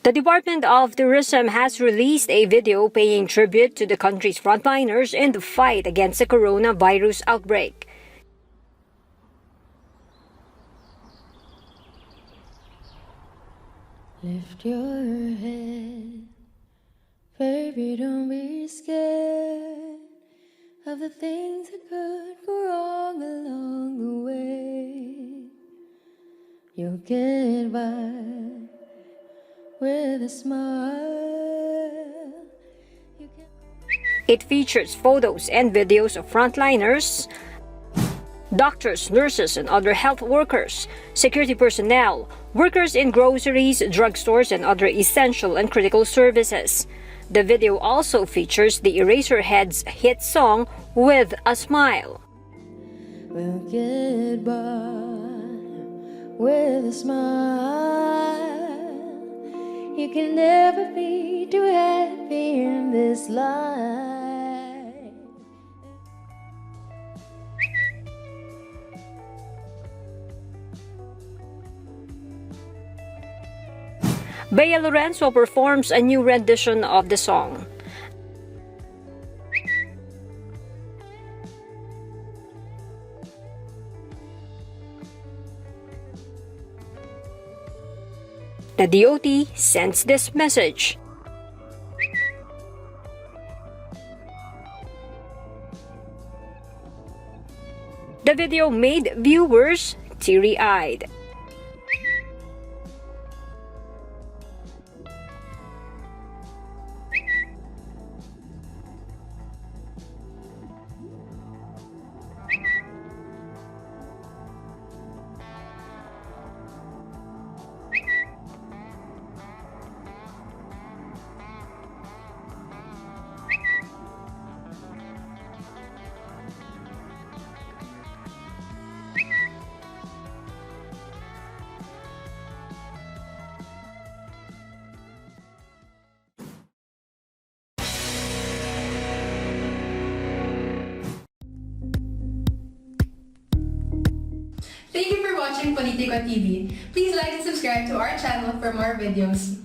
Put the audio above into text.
The Department of Tourism has released a video paying tribute to the country's frontliners in the fight against the coronavirus outbreak. Lift your head, baby, don't be scared of the things that could go wrong along the way. You'll get by with a smile. It features photos and videos of frontliners, doctors, nurses, and other health workers, security personnel, workers in groceries, drugstores, and other essential and critical services. The video also features the Eraserheads' hit song, With a Smile. We'll get by with a smile. You can never be too happy in this life. Bea Lorenzo performs a new rendition of the song. The DOT sends this message. The video made viewers teary-eyed. Thank you for watching Politiko TV. Please like and subscribe to our channel for more videos.